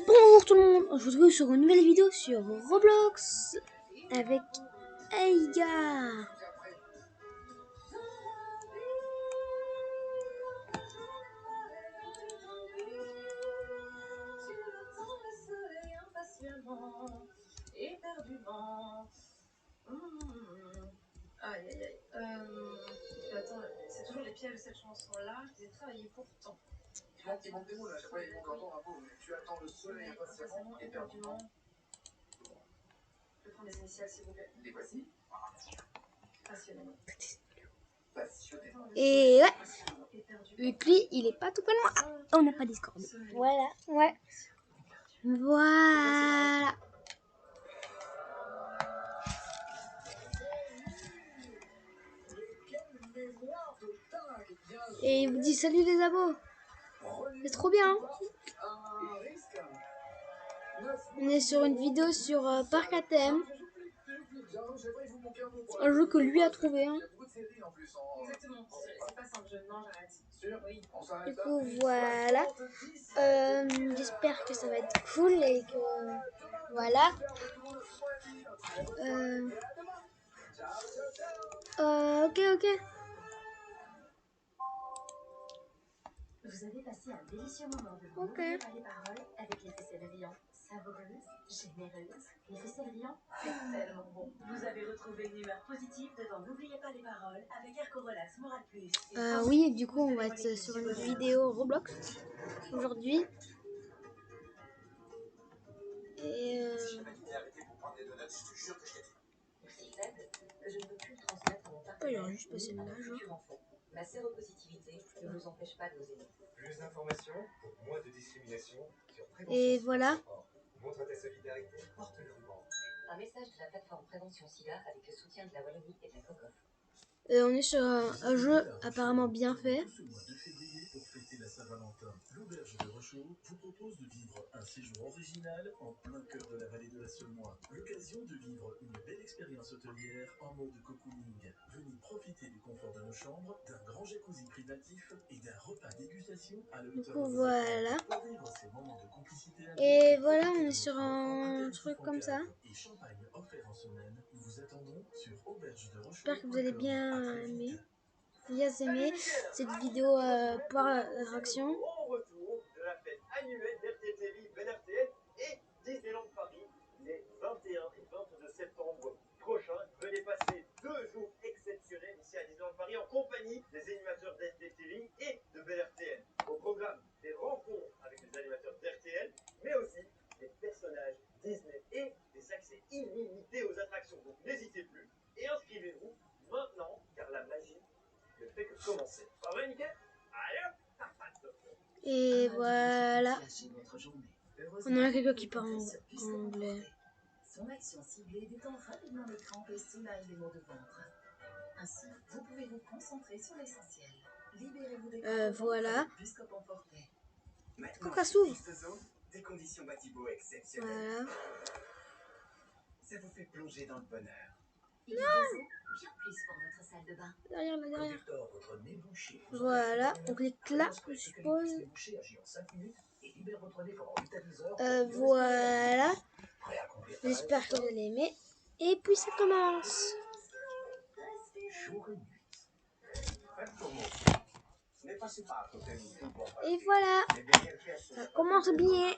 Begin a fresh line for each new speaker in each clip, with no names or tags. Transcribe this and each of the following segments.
Bonjour tout le monde, je vous retrouve sur une nouvelle vidéo sur Roblox avec Eiga.
Aïe aïe aïe. Attends, c'est toujours les pièges de cette chanson-là. Je les ai travaillés pourtant.
Mon petit monde des mots, là, je sais pas, ils vont encore un peu. Tu attends le soleil impatiemment, éperdument.
Je vais prendre les initiales, s'il vous plaît.
Les voici.
Passionnément.
Passionnément.
Et ouais, et puis il est pas tout près de moi. On n'a pas Discord. Voilà, ouais. Voilà. Et il vous dit salut les abos. C'est trop bien. On est sur une vidéo sur Parc à thème. Un jeu que lui a trouvé. Hein.
Exactement. C'est pas simple, je mange, j'arrête. Oui.
Du coup, voilà. J'espère que ça va être cool et que voilà. Ok.
Vous avez passé un délicieux moment de n'oubliez pas les paroles avec les faisselles Riant. Savoureuse, généreuse. Les faisselles Riant, c'est tellement bon. Vous avez retrouvé une humeur positive devant N'oubliez pas les paroles avec Airco-Relax Moral Plus.
Oui, du coup, on va être sur une vidéo Roblox aujourd'hui. Et
Si j'avais été arrêté pour prendre des donuts, je te jure que je t'ai
Si faible que je ne peux plus le transmettre à mon partenaire.
il aurait juste passé le âge.
Futur enfant. Ma séropositivité ne vous empêche pas d'oser.
Plus d'informations pour moins de discrimination sur
Et voilà.
Montre ta solidarité, porte le ruban.
Un message de la plateforme Prévention SIDA avec le soutien de la Wallonie et de la COCOF.
On est sur un jeu apparemment bien fait.
Ce mois de février, pour fêter la Saint-Valentin, l'Auberge de Rochaud vous propose de vivre un séjour original en plein cœur de la vallée de la Semois. L'occasion de vivre une belle expérience hôtelière en mode cocooning. Venez profiter du confort de nos chambres, d'un grand jacuzzi privatif et d'un repas dégustation à la hauteur de
Voilà.
pour vivre ces moments de complicité.
Et voilà, on est sur un truc comme ça.
Et champagne offert en semaine, nous vous attendons sur Auberge de Rochaud.
J'espère que vous allez bien aimer. Cette vidéo par réaction.
Au retour de la fête annuelle d'RTTV Ben RTL et Disneyland Paris les 21 et 22 septembre prochains. Venez passer 2 jours exceptionnels ici à Disneyland Paris en compagnie des animateurs d'RTTV et de Ben RTL. Au programme des rencontres avec les animateurs d'RTL, mais aussi des personnages Disney et des accès illimités aux attractions. Donc n'hésitez plus et inscrivez-vous maintenant car la magie ne fait que commencer. Pas vrai, Nickel? Allez!
Et voilà. On a quelqu'un qui parle en anglais.
Son action ciblée détend rapidement les crampes et soulage les maux de ventre. Ainsi, vous pouvez vous concentrer sur l'essentiel. Libérez-vous des
voilà.
Buscopan Forte.
Coca s'ouvre.
Des conditions bâtiment exceptionnelles.
Voilà.
Ça vous fait plonger dans le bonheur.
Il y a 2 ans, bien plus pour votre salle de bain.
Derrière.
Conducteur, votre nez bouché.
Voilà. On clique là, je suppose. Voilà. J'espère que vous allez aimer. Et puis ça commence. Et voilà. Ça commence bien.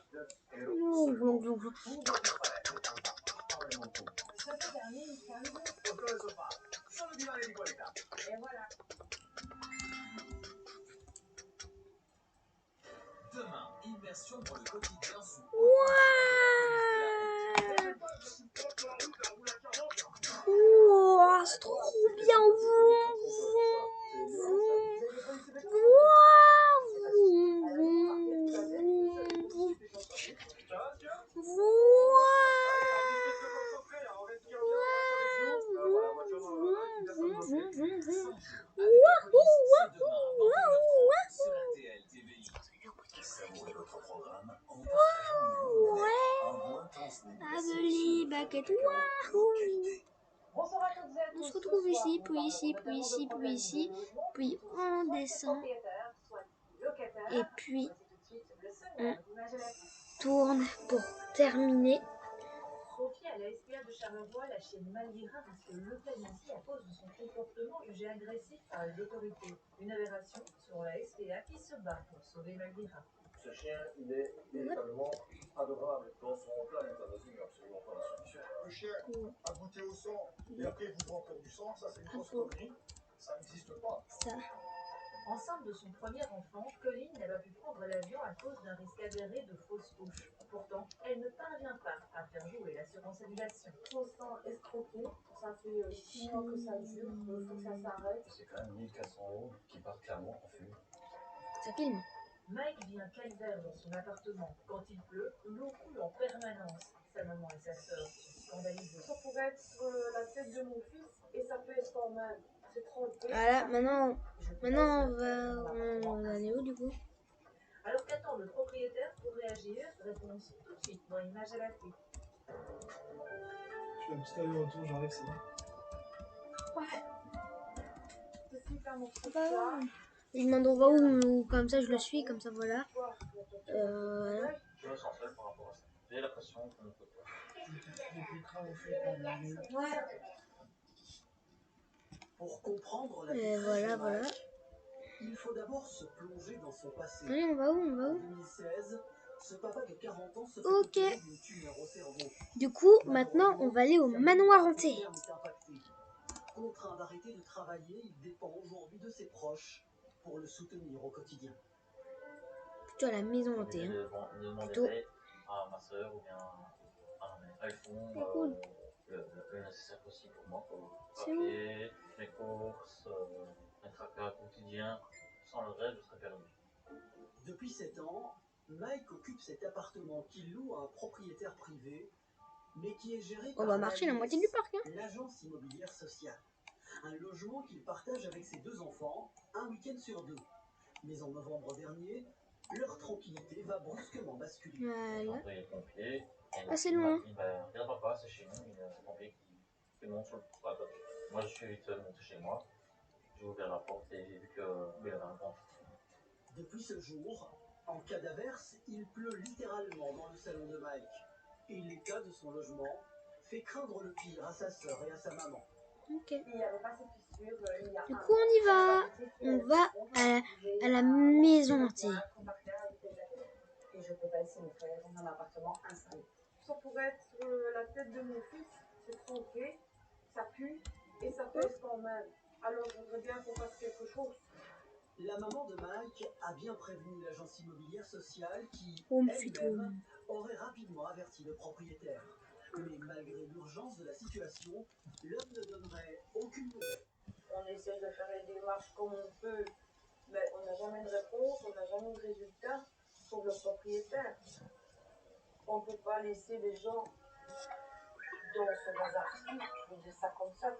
Demain, immersion dans le quotidien sous
Wow, c'est trop bien. On se retrouve ici, puis ici, puis on descend, et puis on tourne pour terminer.
Confiée à la SPA de Charleroi, la chienne Malvira risque l'euthanasie à cause de son comportement jugé agressif par les autorités. Une aberration selon la SPA qui se bat pour sauver Malvira.
Ce chien, il est véritablement adorable. Dans son cas, l'euthanasie n'est absolument pas la solution. Le chien a goûté au sang et après il vous voit encore du sang, ça c'est une grosse connerie. Ça n'existe pas.
Ça.
Enceinte de son premier enfant, Colline n'a pas pu prendre l'avion à cause d'un risque avéré de fausse couche. Pourtant, elle ne parvient pas à faire jouer l'assurance annulation.
Trop sang escroqué, ça fait 6 mois que ça dure, il faut que ça s'arrête.
C'est quand même 1400 € qui partent clairement en fumée.
Ça filme.
Mike vit un calvaire dans son appartement. Quand il pleut, l'eau coule en permanence. Sa maman et sa sœur sont scandalisées.
Ça pourrait être la tête de mon fils et ça pèse quand même. C'est trompé.
Voilà, maintenant on va aller où du coup?
Alors qu'attend le propriétaire pour réagir? Réponse tout de suite dans l'image à la clé.
Je fais un petit aller-retour, j'arrive, c'est bon.
C'est super mon fils.
Il demande on va où, comme ça je le suis, comme ça voilà. Voilà.
Je me sens seul par rapport à ça. J'ai l'impression qu'on ne peut pas.
Pour comprendre la
Et voilà, voilà.
il faut d'abord se plonger dans son passé.
Allez, on va où?
En 2016, ce papa de 40 ans se fait
Ok.
opérer d'une tumeur au cerveau.
Du coup, maintenant on va aller au manoir hanté.
Contraint d'arrêter de travailler, il dépend aujourd'hui de ses proches pour le soutenir au quotidien.
Plutôt à la maison hantée. Hein.
Je
Plutôt.
demanderai à ma soeur ou bien à ma mère. Elles font le nécessaire possible pour moi, pour papier, mes courses, mes tracas quotidiens. Sans le reste, je serais perdu.
Depuis 7 ans, Mike occupe cet appartement qu'il loue à un propriétaire privé, mais qui est géré
On
par
va marcher la moitié du parc. Hein.
l'agence immobilière sociale. Un logement qu'il partage avec ses 2 enfants, un week-end sur 2. Mais en novembre dernier, leur tranquillité va brusquement basculer.
Voilà.
Les pompiers.
Ah, c'est loin.
Il va dire papa, c'est chez nous. Il y a les pompiers qui montent sur le toit. Moi, je suis vite monté chez moi. J'ai ouvert la porte et j'ai vu qu'il y avait un grand.
Depuis ce jour, en cas d'averse, il pleut littéralement dans le salon de Mike. Et l'état de son logement fait craindre le pire à sa sœur et à sa maman.
Ok.
Il n'y avait pas cette fissure, il y a
Du coup, on y va. On va à la maison hantée.
Et je peux pas laisser mon frère dans un appartement installé. Ça pourrait être la tête de mon fils, c'est trompé, ça pue et ça pèse quand même. Alors je voudrais bien qu'on fasse quelque chose.
La maman de Mike a bien prévenu l'agence immobilière sociale qui,
elle-même,
aurait rapidement averti le propriétaire. Mais malgré l'urgence de la situation, l'homme ne donnerait aucune nouvelle.
On essaie de faire les démarches comme on peut, mais on n'a jamais de réponse, on n'a jamais de résultat pour le propriétaire. On ne peut pas laisser les gens dans ce bazar. Je veux dire ça comme ça.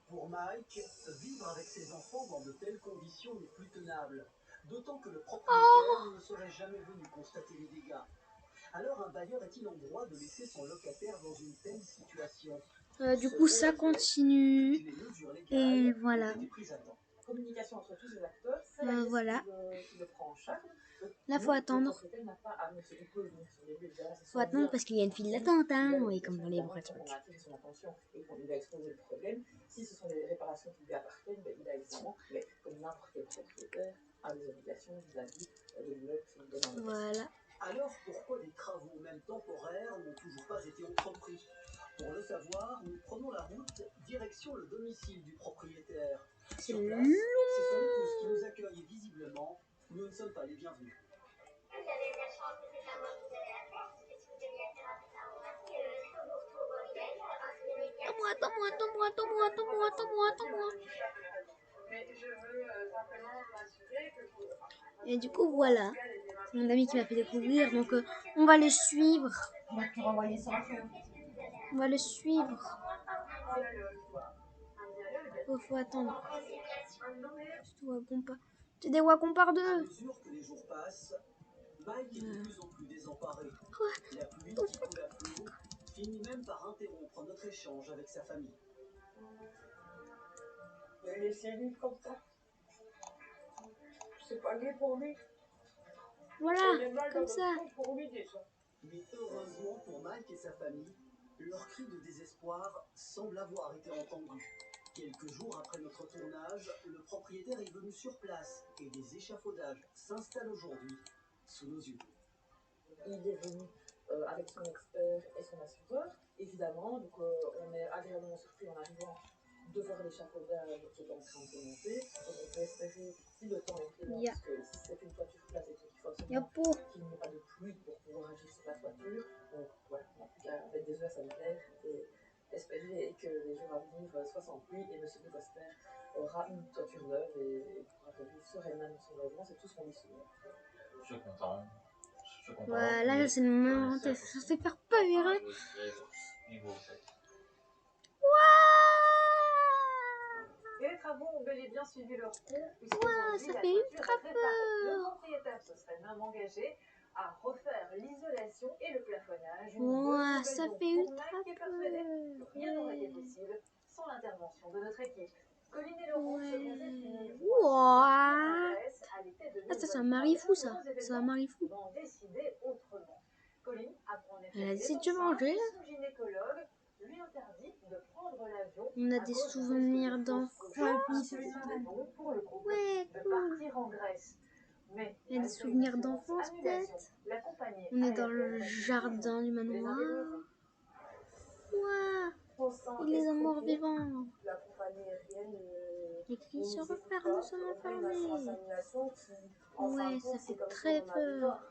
Pour Mike, vivre avec ses enfants dans de telles conditions n'est plus tenable. D'autant que le propriétaire ne serait jamais venu constater les dégâts. Alors un bailleur est-il en droit de laisser son locataire dans une telle situation?
Du coup, ça continue. Et voilà.
Communication entre tous les acteurs, c'est
voilà.
qui le prend en charge.
Là, faut attendre. Faut attendre parce qu'il y a une file d'attente, hein. Oui, comme dans les vrais trucs.
On a attiré son attention et qu'on lui a exposé le problème. Si ce sont des réparations qui lui appartiennent, ben, il a évidemment, mais comme n'importe quel propriétaire, a des obligations vis-à-vis de l'immeuble qui lui donne.
Voilà.
Alors pourquoi des travaux, même temporaires, n'ont toujours pas été entrepris? Pour le savoir, nous prenons la route direction le domicile du propriétaire.
C'est
Sur place,
long.
c'est son épouse qui nous accueille et visiblement, nous ne sommes pas les bienvenus.
Attends-moi. Et du coup, voilà. C'est mon ami qui m'a fait découvrir. Donc, on va le suivre. On va le suivre. Faut attendre. C'est des wagons par
À
deux.
mesure que les jours passent, Mike est de plus en plus désemparé. La pluie qui coule à flot finit même par interrompre notre échange avec sa famille.
Laissez vivre comme ça. C'est pas gai pour lui.
Voilà, comme ça.
Mais heureusement pour Mike et sa famille, leur cri de désespoir semble avoir été entendu. Quelques jours après notre tournage, le propriétaire est venu sur place et des échafaudages s'installent aujourd'hui sous nos yeux.
Il est venu avec son expert et son assureur, évidemment. Donc on est agréablement surpris en arrivant de voir l'échafaudage qui est en train de se monter. Donc on peut espérer, si le temps est clément, parce que si c'est une toiture plate et tout, il faut absolument qu'il n'y ait pas de pluie pour pouvoir agir sur la toiture. Donc voilà, en tout cas avec des œufs sanitaires et espérer que les jours à venir soient sans pluie et M. de Coster aura une toiture neuve et pourra revivre sereinement dans son logement. C'est tout ce qu'on lui souhaite.
Je suis content.
Voilà, c'est le moment. Ça fait faire peur, hein.
Niveau 7.
Et les travaux ont bel et bien suivi leur cours,
Ça fait ultra peur.
Le propriétaire se serait même engagé à refaire l'isolation et le plafonnage.
Ça fait ultra peur.
Rien n'aurait été possible sans l'intervention de notre équipe. Colline et Laurent se faisaient une
ça c'est un mari fou, ça. C'est un mari fou.
Décider autrement. Colline apprend en effet
Elle a dit, tu veux manger là?
son gynécologue lui interdit de prendre l'avion.
On a des souvenirs d'enfants.
Pour le couple de partir en Grèce. Mais
il y a des souvenirs d'enfance peut-être. On est dans le jardin du manoir. Il est morts vivants.
La compagnie aérienne
les cris se referment, nous sommes enfermés. Ça fait très peur.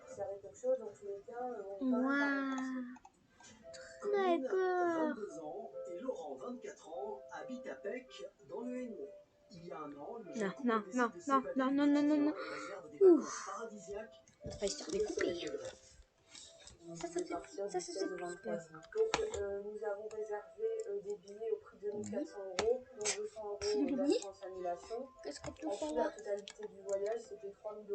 Très peur.
22 ans et Laurent, 24 ans, habite à Pec, dans le Hainaut. Il y a un an, le jeune couple décide de s'évader
non.
réserve des vacances paradisiaques.
On va se faire découper. Ça fait
Donc, nous avons réservé des billets au prix de 1400 €, dont 200 € d'assurance annulation.
Qu'est-ce qu'on peut
Ensuite,
faire
la
là?
totalité du voyage, c'était 3000 €.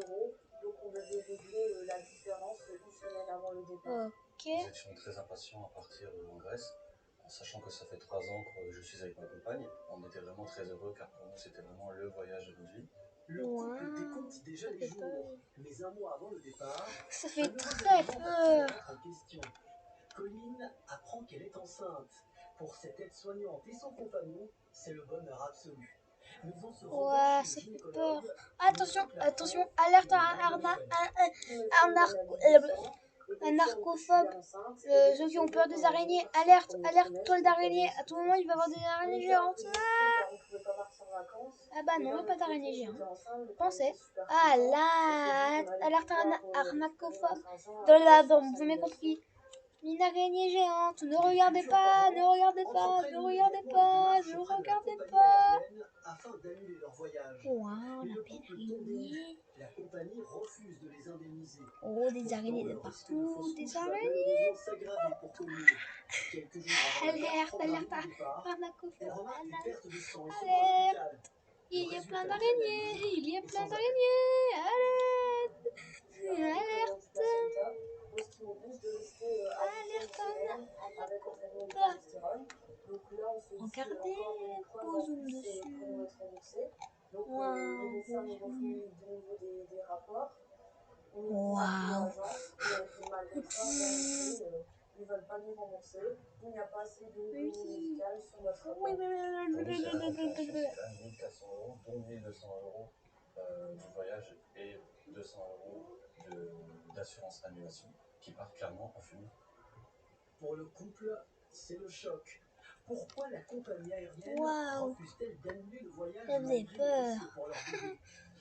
Donc, on devait régler la différence une semaine avant le départ.
Nous étions très impatients à partir en Grèce, en sachant que ça fait 3 ans que je suis avec ma compagne. On était vraiment très heureux car pour nous, c'était vraiment le voyage de notre vie.
Le couple décompte déjà les jours, mais un mois avant le départ,
ça fait très peur.
Colline apprend qu'elle est enceinte. Pour cette aide-soignante et son compagnon, c'est le bonheur absolu. Mais on se rend
ça fait peur. Attention, alerte un narcophobe. Ceux qui ont peur des araignées, alerte, toile d'araignée. À tout moment, il va y avoir des araignées géantes. Ah bah non, pas d'araignée géante. Pensez. Ah là, alerte arnacophobe. Vous m'avez compris. Une araignée géante. Ne regardez pas.
Afin d'annuler leur voyage.
La belle araignée.
La compagnie refuse de les indemniser.
Des araignées de partout. Des araignées. Alerte arnacophobe. Alerte. Il y a plein d'araignées. Regardez, pose dessus.
Ils veulent pas nous rembourser. Il n'y a pas assez de médical sur notre compte.
Pour nous, c'est un compte 1400 €, dont 1200 € du voyage et 200 € d'assurance annulation qui part clairement en fumée.
Pour le couple, c'est le choc. Pourquoi la compagnie aérienne refuse-t-elle d'annuler le voyage?
Ça faisait peur.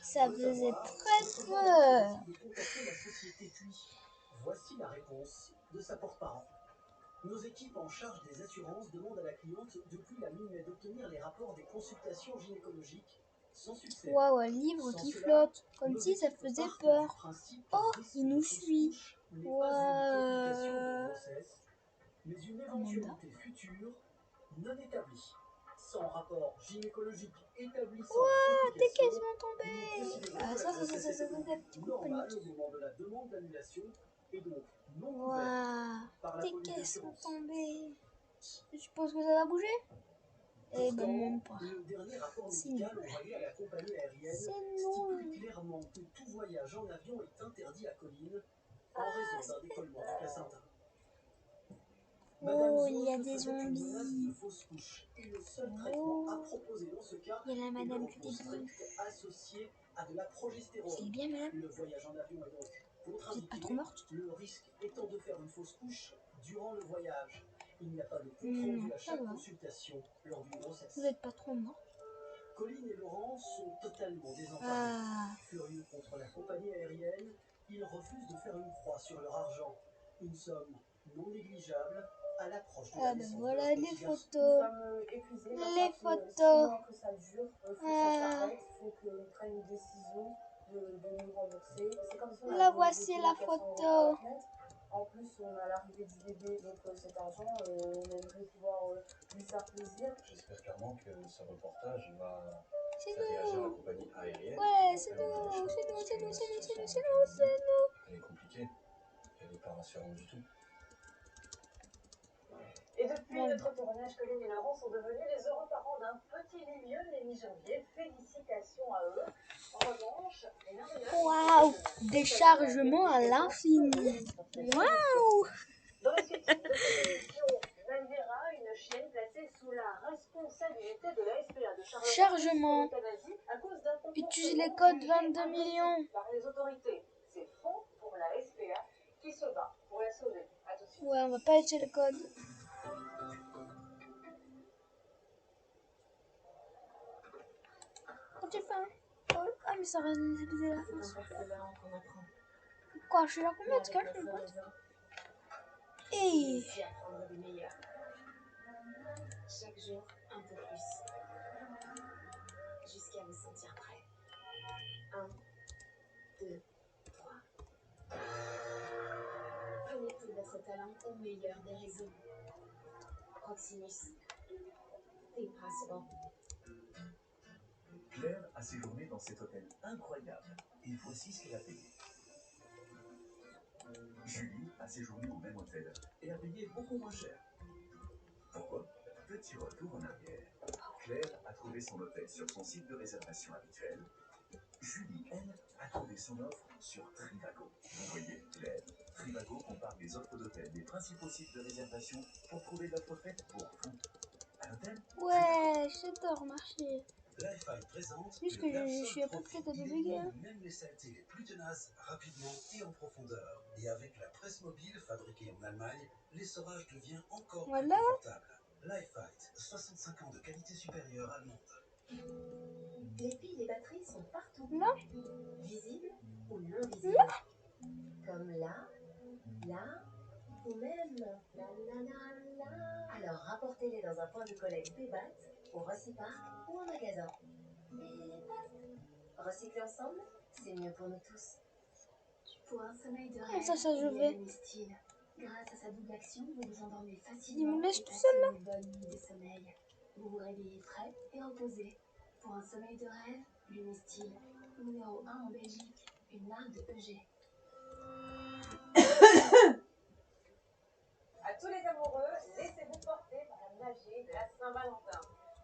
Ça faisait très peur.
Voici la réponse de sa porte-parole. Nos équipes en charge des assurances demandent à la cliente depuis la mi-mai d'obtenir les rapports des consultations gynécologiques sans succès.
Un livre qui flotte, comme si ça faisait peur. Oh, il nous suit.
Mais une éventualité future non établie. Sans rapport gynécologique établissant
tes caisses vont tomber. Ça fait petit coup de panique.
Le moment de la demande d'annulation est donc non couvert par la
tes
police
caisses
d'assurance.
vont tomber. Je suppose que ça va bouger. Eh ben même pas.
Le dernier rapport
C'est
médical
nul.
envoyé à la compagnie aérienne
C'est
stipule
nul.
clairement que tout voyage en avion est interdit à Colline en raison d'un décollement du placenta.
Oh, il y a
Madame
des
Zose faisait une menace
zombies.
de fausse couche et le seul traitement à proposer dans ce cas
Il y a la
est
madame
le
qui
repos strict
débouche.
associé à de la progestérone.
Vous allez bien, madame?
Le voyage en avion est donc
Vous êtes pas trop
contre-indiqué,
morte?
le risque étant de faire une fausse couche durant le voyage. Il n'y a pas de compte
Non,
rendu à
ça
chaque
va.
consultation lors d'une grossesse.
Vous n'êtes pas trop morte?
Colline et Laurent sont totalement désemparés.
Ah.
Furieux contre la compagnie aérienne, ils refusent de faire une croix sur leur argent. Une somme non négligeable à l'approche de la
Ah ben
naissance de
voilà
leur
les
petit garçon.
photos.
Épuisés,
Les
ça fait
photos.
6 mois que ça dure, il faut que ça
Ah.
s'arrête, il faut qu'ils prennent une décision de nous rembourser. C'est comme si on
La
avait
voici
jeté
la
400 €
photo.
par la fenêtre. En plus, on a l'arrivée du bébé, donc cet argent, on aimerait pouvoir lui faire plaisir.
J'espère clairement que ce reportage va
C'est
faire réagir la
nous.
compagnie aérienne.
Ouais, c'est
Après,
nous,
moi,
c'est nous,
parce
c'est
que
nous,
la
c'est nous, c'est nous,
situation
c'est
avec
nous,
le
c'est
bébé,
nous.
elle est compliquée. Elle n'est pas rassurante du tout.
Et depuis
Ouais.
notre tournage, Colline et Laurent sont devenus les heureux parents d'un petit mignonne et mi-janvier. Félicitations à eux. En revanche, rien de neuf.
Waouh, déchargement à l'infini. Waouh.
Dans la suite de cette émission, Malvera, une chienne placée sous la responsabilité de la SPA de Charleroi
Chargement.
pour l'euthanasie à cause d'un comportement
Utilise les codes
jugé
22
agressif
millions.
par les autorités. C'est faux pour la SPA qui se bat pour la sauver. À tout de suite.
Ouais, on va pas utiliser le code. Quand tu peins. Ah mais ça résine la
C'est
France.
comme ça que là qu'on apprend.
Quoi, je suis là combien de
Avec
cas,
la
je me
floraison,
Et
réussi à prendre des meilleurs. Chaque jour, un peu plus. Jusqu'à vous sentir prêt. 1, 2, 3. Prenez tout votre talent au meilleur des réseaux. Proximus. Think possible.
Claire a séjourné dans cet hôtel incroyable. Et voici ce qu'elle a payé. Julie a séjourné au même hôtel et a payé beaucoup moins cher. Pourquoi? Petit retour en arrière. Claire a trouvé son hôtel sur son site de réservation habituel. Julie, elle, a trouvé son offre sur Trivago. Vous voyez, Claire, Trivago compare les offres d'hôtel des principaux sites de réservation pour trouver l'offre faite pour vous. À l'hôtel,
ouais, j'adore marcher.
Lifehive présente
Juste
le
que je suis à peu
Lapsol
près à
Trophy. Il
débugger.
élimine même les saletés les plus tenaces rapidement et en profondeur. Et avec la presse mobile fabriquée en Allemagne, l'essorage devient encore plus
Voilà.
confortable. Lifehive, 65 ans de qualité supérieure allemande.
Les piles et batteries sont partout.
Non.
Visibles ou non visibles. Comme là, là, ou même là, là, là, là. Alors rapportez-les dans un point de collecte Bébat, au Recypark ou en magasin. Bébat. Recycler ensemble, c'est mieux pour nous tous. Pour un sommeil de rêve,
Ça je
il y a
vais.
Lumistyle. Grâce à sa double action, vous vous endormez
Il
facilement
me laisse
et
tout
passez
seul là.
une bonne nuit de sommeil. Vous vous réveillez frais et reposé. Pour un sommeil de rêve, Lumistyle, numéro 1 en Belgique, une marque de EG. À tous les amoureux, laissez-vous porter par la magie de la Saint-Valentin.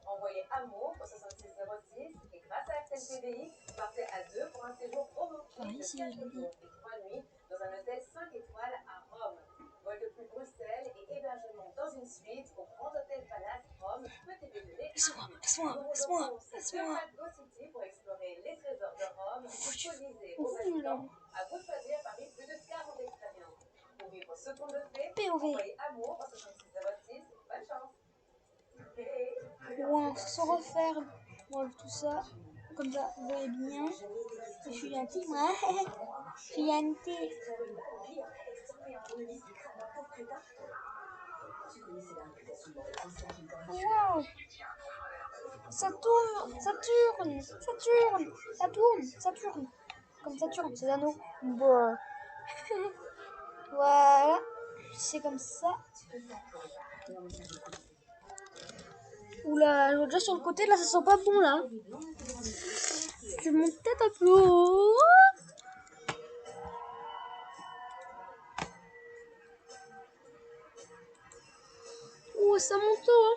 Envoyez amour au 6606 et grâce à Axel TVI, partez à 2 pour un séjour romantique de 4 jours et 3 nuits dans un hôtel 5 étoiles à Rome. Vol depuis Bruxelles et hébergement dans une suite au Grand Hôtel Palace Rome, petit déjeuner laisse-moi. Go City pour explorer les trésors de Rome, Colisée au Vatican. À vous de choisir parmi plus de 40 expériences. Pour vivre ce conte de fées, envoyez amour au 6606. Bonne chance.
Ouais, sans refaire. On enlève tout ça. Comme ça, vous voyez bien. Je suis gentille, moi. Je suis gentille. Wow. Ça tourne, ça tourne, ça tourne, ça tourne, ça tourne. Comme ça tourne, ces anneaux. Brrr. Voilà. C'est comme ça. Oula, je vois déjà sur le côté, là ça sent pas bon là. Je monte peut-être un peu haut. Oh, ça monte haut.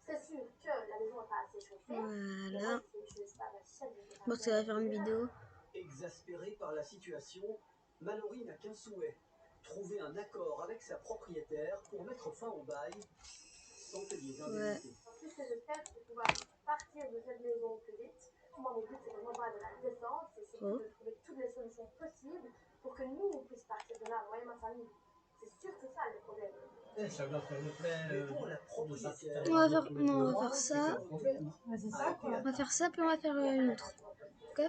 C'est sûr que la maison n'est pas assez chauffée.
Voilà. Bon, ça va faire une vidéo.
Exaspéré par la situation, Mallory n'a qu'un souhait. Trouver un accord avec sa propriétaire pour mettre fin au bail sans payer d'indemnité.
Tout ce que j'espère, c'est de pouvoir partir de cette maison au plus vite. Moi, mon but, c'est vraiment pas de la descente, c'est surtout de trouver toutes les solutions possibles pour que nous, on puisse partir de là, moi et ma famille. C'est surtout ça le problème.
Ça doit faire le plein.
On va faire ça. On va faire ça, puis on va faire une autre. Ok?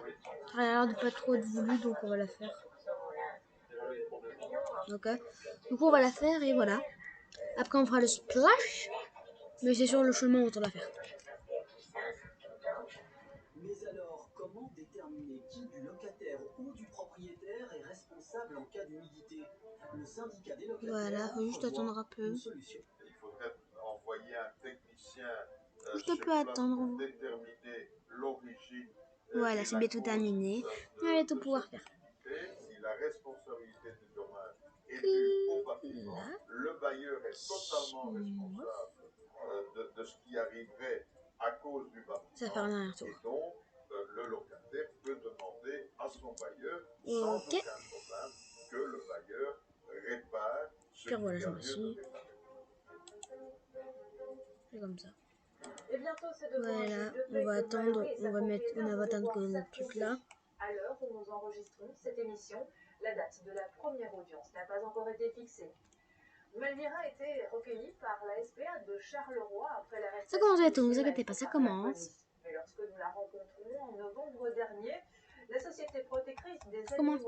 Ça a l'air de pas trop être voulu, donc on va la faire. Ok? Du coup, on va la faire et voilà. Après, on fera le splash. Mais c'est sur le chemin où on va la faire.
Mais alors, comment déterminer qui du locataire ou du propriétaire est responsable en cas d'humidité? Le syndicat des locataires.
Voilà, faut juste attendre un peu.
Il faudrait envoyer un technicien
Juste un peu attendre.
pour déterminer l'origine.
Voilà, c'est bientôt terminé. Allez, tout pouvoir faire.
Si la responsabilité du dommage est due au bâtiment, le bailleur est totalement responsable de ce qui arriverait à cause du bâtiment.
Ça va faire un arrière-tour.
Et donc, le locataire peut demander à son bailleur sans aucun problème que le bailleur répare ce qui a lieu de réparer.
C'est comme ça.
Et bientôt, c'est devant
Voilà,
un juge de
on
paix
va
que
attendre,
Mallory et sa
on va
propriétaire
attendre
vont
que
devoir
notre truc là.
À l'heure où nous enregistrons cette émission, la date de la première audience n'a pas encore été fixée. Malvira a été recueillie par la SPA de Charleroi après l'arrestation.
Ça commence bientôt, ne vous inquiétez pas, ça commence.
Mais lorsque nous la rencontrons en novembre dernier, la société protectrice des animaux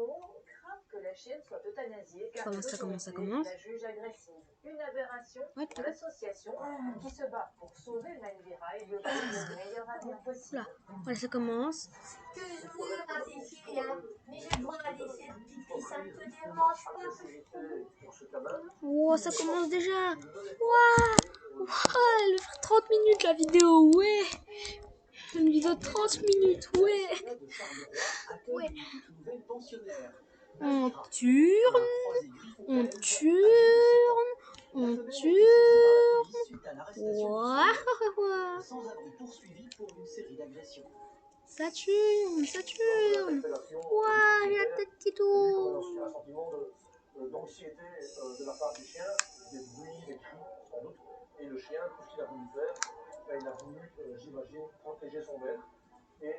craint que la chienne soit euthanasiée car
ça commence.
la juge agressive. Une aberration pour l'association qui se bat pour sauver Malvira et lui offrir le meilleur avenir possible.
Là, voilà, ça commence.
Que vous ne rassasiez rien, mais je dois aller cette petite fille, ça ne te dérange pas.
Oh, ça commence déjà. Waouh, elle va faire 30 minutes la vidéo, ouais. Une vidéo de 30 minutes, ouais. Ouais. On tourne. Waouh. Ça tourne. Waouh, la tête qui tourne.
Un sentiment d'anxiété de la part du chien, des bruits, des cris, sans doute. Et le chien, tout ce qu'il a voulu faire, il a voulu, j'imagine, protéger son maître. Et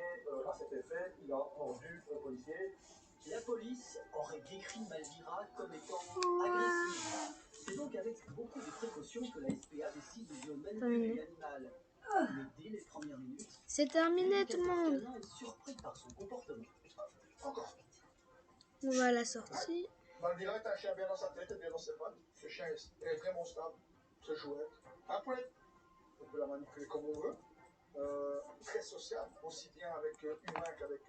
à cet effet, il a mordu le policier.
La police aurait décrit Malvira comme étant agressive. C'est donc avec beaucoup de précautions que la SPA décide de manipuler l'animal. Mais dès les premières minutes,
c'est terminé tout le monde.
Est surpris par son comportement.
Encore.
On va à la sortie.
Malvira est un chien bien dans sa tête et bien dans ses pattes. Ce chien est vraiment stable. C'est chouette. Après, on peut la manipuler comme on veut. Très sociable, aussi bien avec humains qu'avec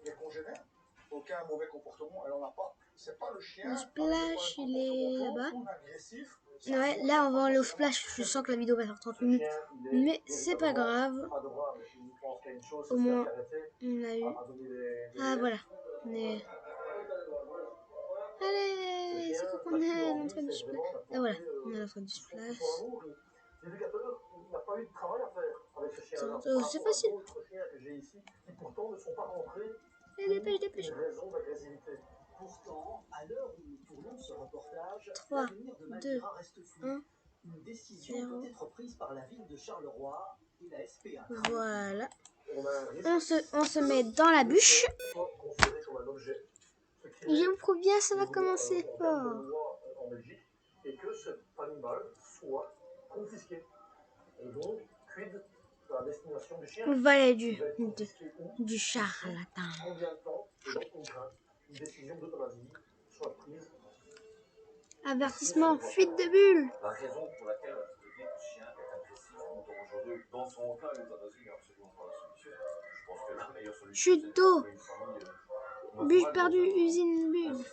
les congénères. Aucun mauvais comportement, elle en a pas. C'est pas le chien.
Le splash, il est là-bas.
Agressif.
Ouais, là on va aller au splash. Je sens que la vidéo va faire 30 minutes. Mais c'est pas grave. Au moins, on a eu. Ah voilà. Mais... Allez, c'est quoi qu'on est à l'entrée du splash? Ah voilà, on est à l'entrée du splash. C'est facile. Allez, dépêche.
Pourtant, à l'heure où nous tournons ce reportage,
3, 2, 1,
une décision peut être prise par la ville de Charleroi et la SPA.
Voilà. On se met dans la bûche. Je vous prouve bien, ça va commencer fort.
Et que cet animal soit confisqué. Et donc, quid de la destination du chien?
Voilà du charlatan.
Combien de temps, et donc on craint une décision d'euthanasie soit prise?
Avertissement, fuite de bulles.
La raison pour laquelle le chien est agressif ou dangereux, dans son cas, l'euthanasie n'est absolument pas la solution. Je pense que la meilleure solution,
chute d'eau. Bûche perdue, usine bulle.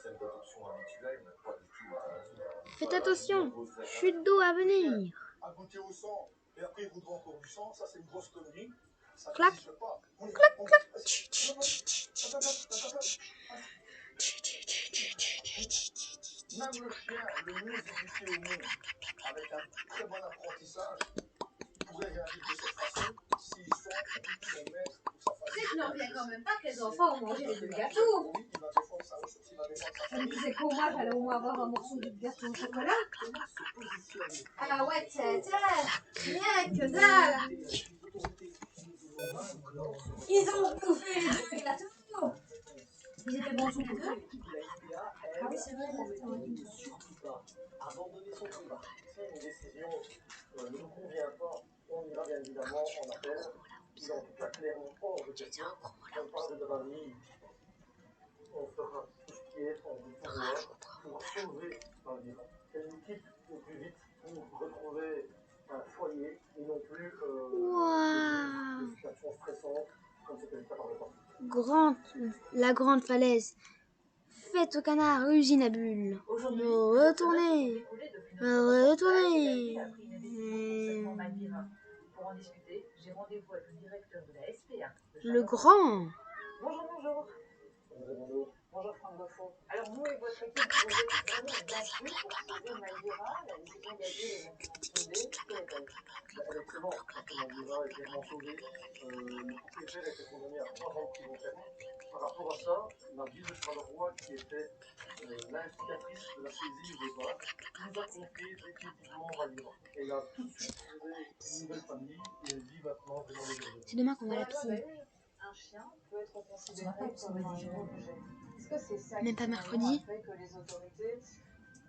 Faites attention, chute d'eau à venir.
À goûter au sang, et après il voudra encore du sang, ça c'est une grosse connerie. Ça
clac,
n'existe pas.
Clac, clac.
Même le chien le mieux éduqué au monde, avec un très bon apprentissage,
Non, bien quand même pas que les enfants ont mangé les deux gâteaux. Elle me disait qu'au moins j'allais au moins avoir un morceau de gâteau au chocolat. Ah ouais, rien que dalle. Ils ont bouffé les deux gâteaux. Ils étaient bons tous les deux. Ah oui, c'est vrai.
Abandonner son combat. Si une décision ne nous convient pas, on ira bien évidemment en appel. Il en tout cas clairement hors de question. On parle de famille. On fera tout ce qui est en notre pouvoir pour sauver un vivant. Elle nous quitte au plus vite pour retrouver un foyer et non plus des situations stressantes comme c'était le cas par le passé.
La grande falaise. Fête au canard, usine à bulles. Retournez.
Pour en discuter, j'ai rendez-vous avec le directeur de la SPA.
Le grand.
Bonjour. Bonjour Franck Beaufort. Alors vous et votre équipe, vous êtes vraiment battus pour sauver Malvira, la décision gagée les bâtiments fondés. Quelle est-elle?
Elle est très morte parce que Malvira est clairement sauvée. Le propriétaire a été condamné à 3 ans de prison ferme. Par rapport à ça, la ville de Charleroi, qui était l'instigatrice de la saisie au départ, nous a confié définitivement Malvira. Elle a tout de suite trouvé une nouvelle famille et elle vit maintenant vraiment heureuse.
C'est demain qu'on va à la piscine.
Un chien peut être considéré comme un objet. Est-ce que c'est ça
même pas mercredi.
que les autorités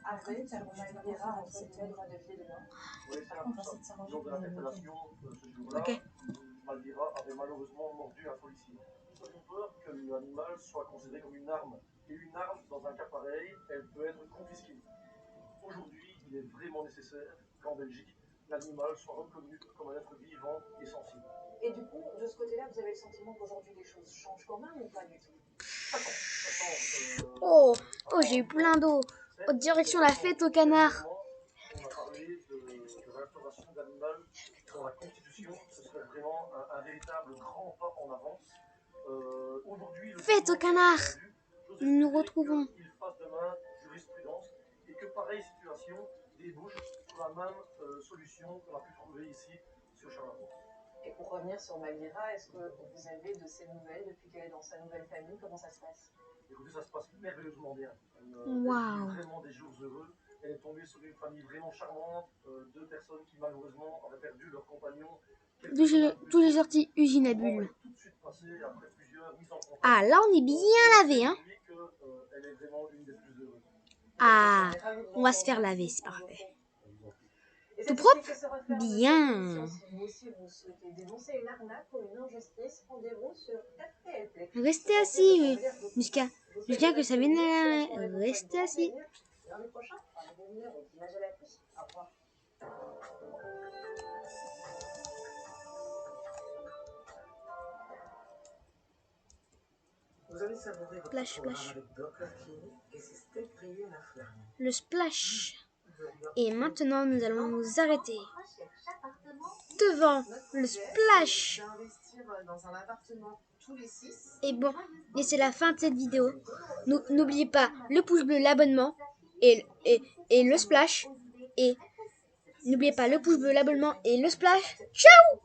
avaient pour Malvira en fait des droits de pied demain?
Oui, c'est un peu ça. Lors de l'interpellation ce jour-là, Malvira avait malheureusement mordu un policier. Nous avons peur que l'animal soit considéré comme une arme. Et une arme, dans un cas pareil, elle peut être confisquée. Aujourd'hui, il est vraiment nécessaire qu'en Belgique, l'animal soit reconnu comme un être vivant et sensible.
Et du coup, de ce côté-là, vous avez le sentiment qu'aujourd'hui les choses changent quand même ou pas du tout?
Oh, j'ai eu plein d'eau. Direction la fête au canard.
On a parlé de l'instauration d'animal dans la Constitution. Ce serait vraiment un véritable grand pas en avant. Aujourd'hui,
fête au canard. Nous nous retrouvons.
Il fasse demain jurisprudence et que pareille situation débouche sur la même solution qu'on a pu trouver ici sur Charleroi.
Et pour revenir sur Malvira, est-ce que vous avez de ces nouvelles depuis qu'elle est dans sa nouvelle famille? Comment ça se passe?
Écoutez, ça se passe merveilleusement bien.
Wow.
Elle vit vraiment des jours heureux. Elle est tombée sur une famille vraiment charmante. 2 personnes qui malheureusement avaient perdu leur compagnon.
Tous les sorties usine à bulles. Ah, là on est bien lavé, hein. Ah, on va se faire laver, c'est parfait. Tout propre? Bien. Restez assis, jusqu'à que ça vienne. Restez assis.
Vous allez savourer votre programme avec Doc Lucky et ses steaks grillés à la flamme.
Le splash. Et maintenant, nous allons nous arrêter devant le splash. Et bon, et c'est la fin de cette vidéo. N'oubliez pas le pouce bleu, l'abonnement et le splash. Et n'oubliez pas le pouce bleu, l'abonnement et le splash. Ciao!